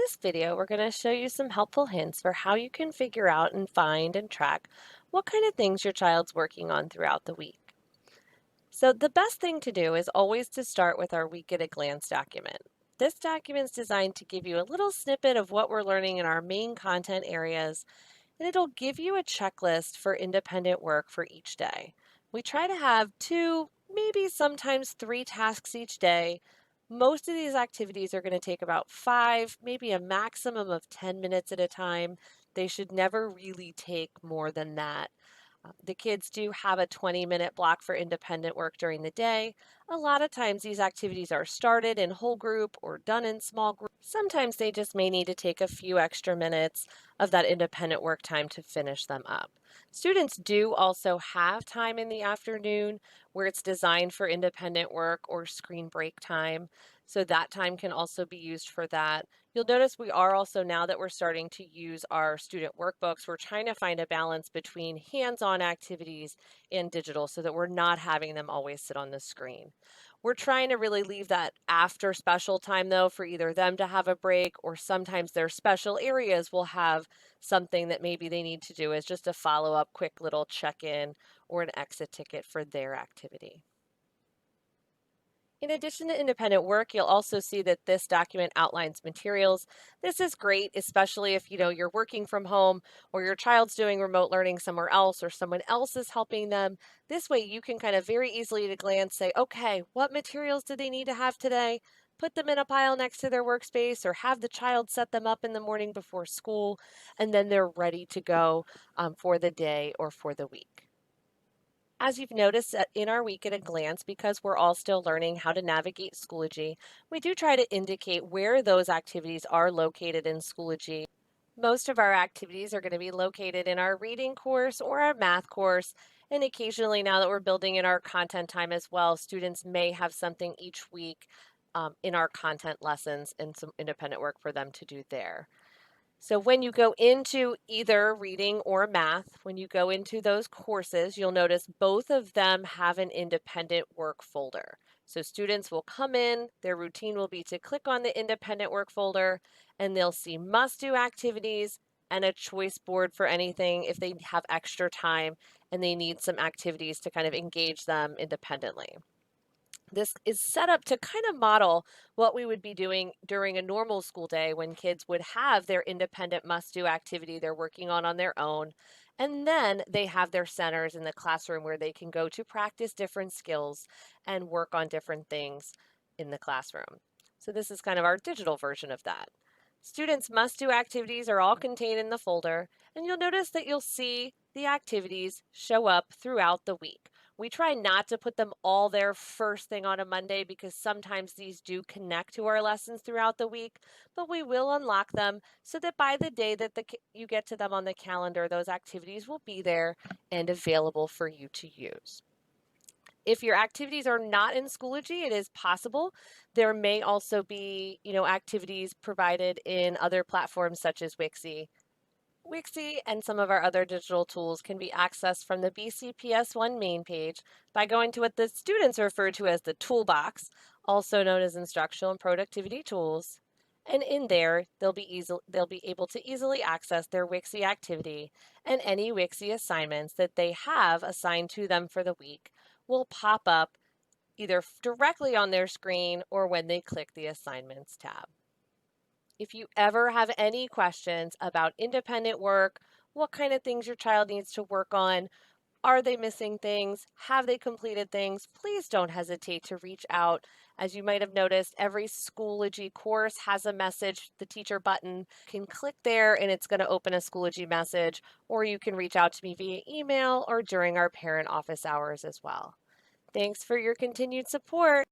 this video, we're going to show you some helpful hints for how you can figure out and find and track what kind of things your child's working on throughout the week. So the best thing to do is always to start with our week at a glance document. This document is designed to give you a little snippet of what we're learning in our main content areas, and it'll give you a checklist for independent work for each day. We try to have two, maybe sometimes three tasks each day. Most of these activities are going to take about five, maybe a maximum of 10 minutes at a time. They should never really take more than that. The kids do have a 20-minute block for independent work during the day. A lot of times these activities are started in whole group or done in small groups. Sometimes they just may need to take a few extra minutes of that independent work time to finish them up. Students do also have time in the afternoon where it's designed for independent work or screen break time. So that time can also be used for that. You'll notice we are also, now that we're starting to use our student workbooks, we're trying to find a balance between hands-on activities and digital so that we're not having them always sit on the screen. We're trying to really leave that after special time though for either them to have a break, or sometimes their special areas will have something that maybe they need to do as just a follow-up quick little check-in or an exit ticket for their activity. In addition to independent work, you'll also see that this document outlines materials. This is great, especially if you're working from home or your child's doing remote learning somewhere else or someone else is helping them. This way you can kind of very easily at a glance say, okay, what materials do they need to have today? Put them in a pile next to their workspace or have the child set them up in the morning before school, and then they're ready to go for the day or for the week. As you've noticed in our week at a glance, because we're all still learning how to navigate Schoology, we do try to indicate where those activities are located in Schoology. Most of our activities are going to be located in our reading course or our math course, and occasionally, now that we're building in our content time as well, students may have something each week in our content lessons and some independent work for them to do there. So when you go into either reading or math, when you go into those courses, you'll notice both of them have an independent work folder. So students will come in, their routine will be to click on the independent work folder, and they'll see must-do activities and a choice board for anything if they have extra time and they need some activities to kind of engage them independently. This is set up to kind of model what we would be doing during a normal school day when kids would have their independent must-do activity they're working on their own. And then they have their centers in the classroom where they can go to practice different skills and work on different things in the classroom. So this is kind of our digital version of that. Students' must-do activities are all contained in the folder, and you'll notice that you'll see the activities show up throughout the week. We try not to put them all there first thing on a Monday because sometimes these do connect to our lessons throughout the week, but we will unlock them so that by the day that you get to them on the calendar, those activities will be there and available for you to use. If your activities are not in Schoology, it is possible there may also be, activities provided in other platforms such as Wixie. Wixie and some of our other digital tools can be accessed from the BCPS1 main page by going to what the students refer to as the toolbox, also known as instructional and productivity tools. And in there, they'll be able to easily access their Wixie activity, and any Wixie assignments that they have assigned to them for the week will pop up either directly on their screen or when they click the Assignments tab. If you ever have any questions about independent work, what kind of things your child needs to work on, are they missing things, have they completed things, please don't hesitate to reach out. As you might have noticed, every Schoology course has a message, the teacher button. You can click there and it's going to open a Schoology message, or you can reach out to me via email or during our parent office hours as well. Thanks for your continued support.